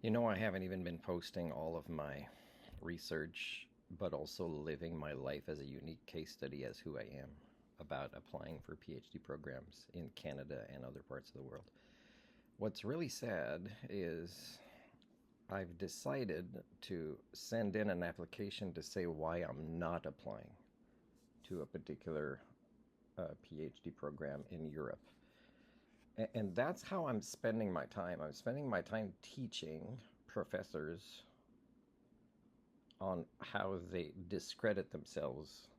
You know, I haven't even been posting all of my research, but also living my life as a unique case study as who I am about applying for PhD programs in Canada and other parts of the world. What's really sad is I've decided to send in an application to say why I'm not applying to a particular PhD program in Europe. And that's how I'm spending my time. I'm spending my time teaching professors on how they discredit themselves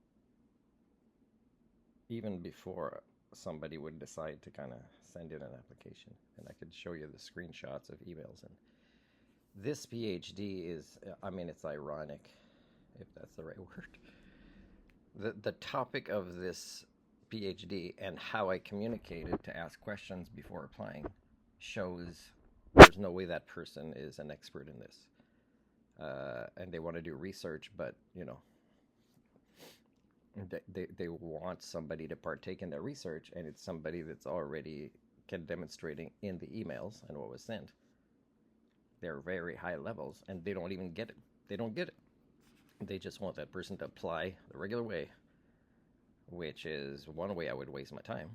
even before somebody would decide to kind of send in an application. And I could show you the screenshots of emails. And this PhD is, I mean, it's ironic, if that's the right word. The topic of this PhD and how I communicated to ask questions before applying shows there's no way that person is an expert in this. And they want to do research, but they want somebody to partake in their research, and it's somebody that's already demonstrating in the emails and what was sent. They're very high levels, and they don't even get it. They don't get it. They just want that person to apply the regular way, which is one way I would waste my time,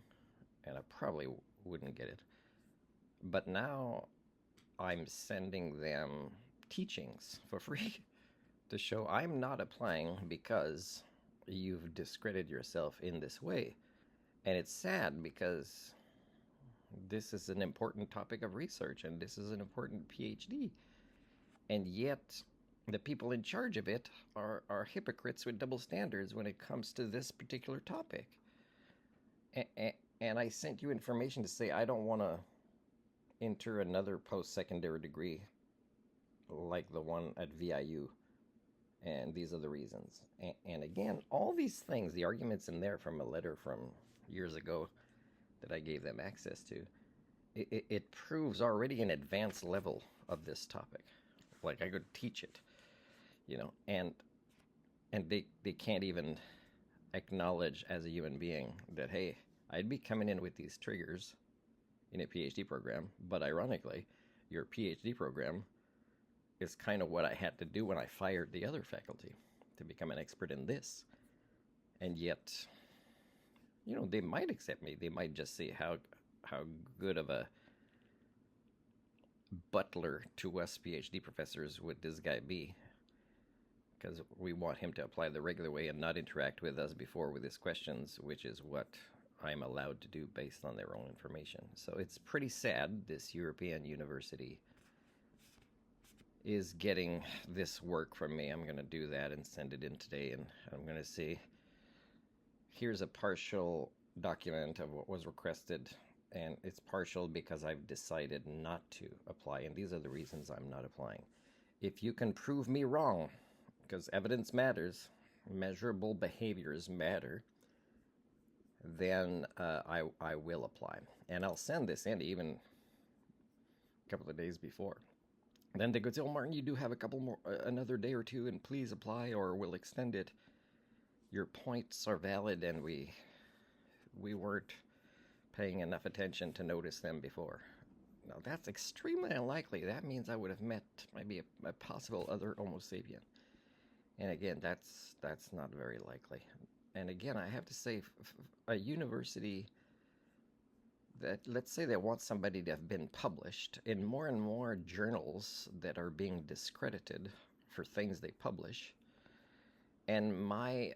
and I probably wouldn't get it. But now I'm sending them teachings for free to show I'm not applying because you've discredited yourself in this way. And it's sad because this is an important topic of research and this is an important PhD. And yet, the people in charge of it are hypocrites with double standards when it comes to this particular topic. And I sent you information to say I don't want to enter another post-secondary degree like the one at VIU. And these are the reasons. And again, all these things, the arguments in there from a letter from years ago that I gave them access to, it proves already an advanced level of this topic. Like I could teach it, and they can't even acknowledge as a human being that, hey, I'd be coming in with these triggers in a PhD program, but ironically, your PhD program is kind of what I had to do when I fired the other faculty to become an expert in this. And yet, they might accept me. They might just see how good of a butler to us PhD professors would this guy be, because we want him to apply the regular way and not interact with us before with his questions, which is what I'm allowed to do based on their own information. So it's pretty sad this European university is getting this work from me. I'm going to do that and send it in today, and I'm going to see, here's a partial document of what was requested, and it's partial because I've decided not to apply, and these are the reasons I'm not applying. If you can prove me wrong, because evidence matters, measurable behaviors matter, then I will apply. And I'll send this in even a couple of days before. Then they could say, oh, Martin, you do have another day or two, and please apply or we'll extend it. Your points are valid, and we weren't paying enough attention to notice them before. Now, that's extremely unlikely. That means I would have met maybe a possible other Homo sapien. And again, that's not very likely. And again, I have to say, a university that, let's say they want somebody to have been published in more and more journals that are being discredited for things they publish, and my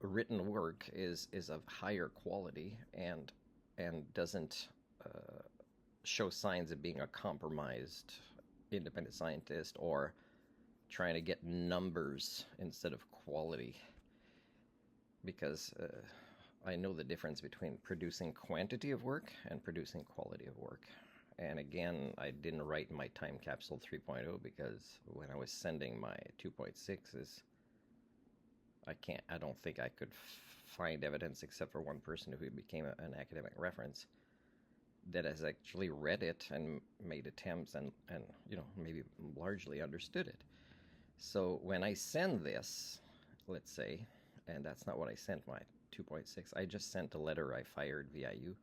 written work is of higher quality and doesn't show signs of being a compromised independent scientist or trying to get numbers instead of quality, because I know the difference between producing quantity of work and producing quality of work. And again, I didn't write my time capsule 3.0 because when I was sending my 2.6s, I don't think I could find evidence except for one person who became an academic reference that has actually read it and made attempts and maybe largely understood it. So when I send this, let's say, and that's not what I sent my 2.6, I just sent a letter I fired VIU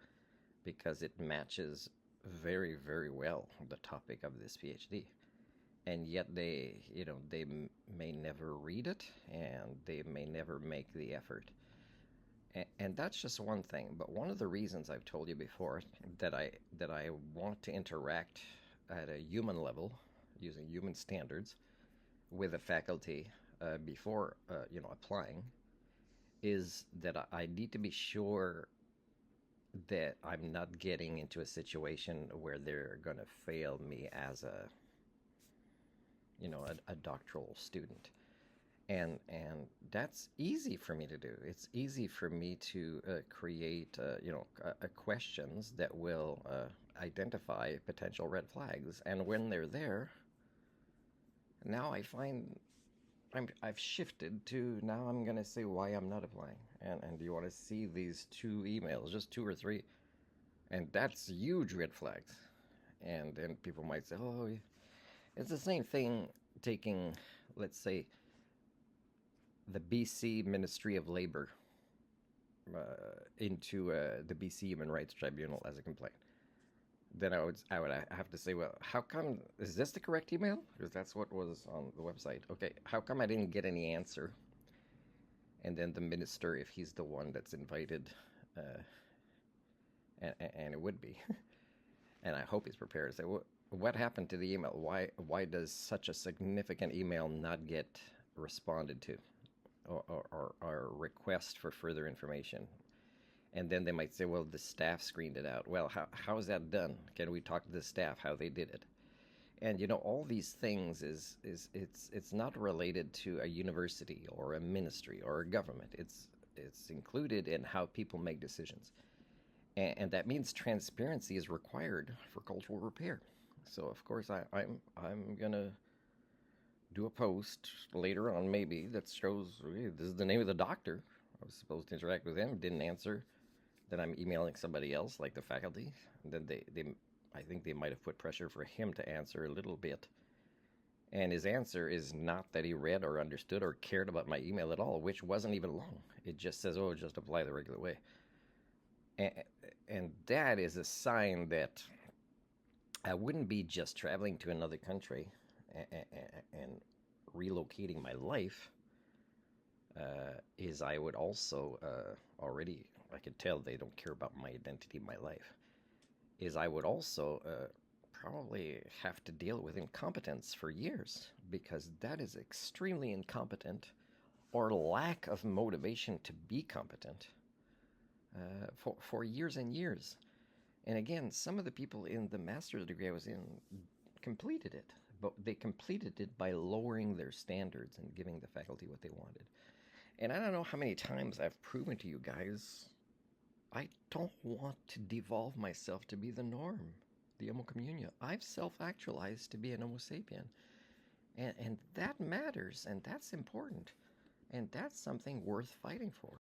because it matches very, very well the topic of this PhD. and yet they may never read it, and they may never make the effort. And that's just one thing. But one of the reasons I've told you before that I want to interact at a human level, using human standards, with the faculty before applying, is that I need to be sure that I'm not getting into a situation where they're going to fail me as a doctoral student. And that's easy for me to do. It's easy for me to create questions that will identify potential red flags. And when they're there, now I find I've shifted to, now I'm going to say why I'm not applying. And do you want to see these 2 emails, just 2 or 3? And that's huge red flags. And then people might say, oh, it's the same thing taking, let's say, the BC Ministry of Labor into the BC Human Rights Tribunal as a complaint. Then I would have to say, well, how come, is this the correct email? Because that's what was on the website. Okay, how come I didn't get any answer? And then the minister, if he's the one that's invited, and it would be, and I hope he's prepared to say, what happened to the email? Why does such a significant email not get responded to, or request for further information? And then they might say, well, the staff screened it out. Well, how is that done? Can we talk to the staff how they did it? And all these things it's not related to a university or a ministry or a government. It's included in how people make decisions. And that means transparency is required for cultural repair. So of course I'm gonna do a post later on, maybe, that shows, hey, this is the name of the doctor. I was supposed to interact with him, didn't answer. Then I'm emailing somebody else, like the faculty. And then I think they might have put pressure for him to answer a little bit. And his answer is not that he read or understood or cared about my email at all, which wasn't even long. It just says, oh, just apply the regular way. And that is a sign that I wouldn't be just traveling to another country and relocating my life. Is I would also already, I could tell they don't care about my identity, my life, is I would also probably have to deal with incompetence for years, because that is extremely incompetent, or lack of motivation to be competent, for years and years. And again, some of the people in the master's degree I was in completed it, but they completed it by lowering their standards and giving the faculty what they wanted. And I don't know how many times I've proven to you guys, I don't want to devolve myself to be the norm, the Homo communio. I've self-actualized to be an Homo sapien. And that matters, and that's important. And that's something worth fighting for.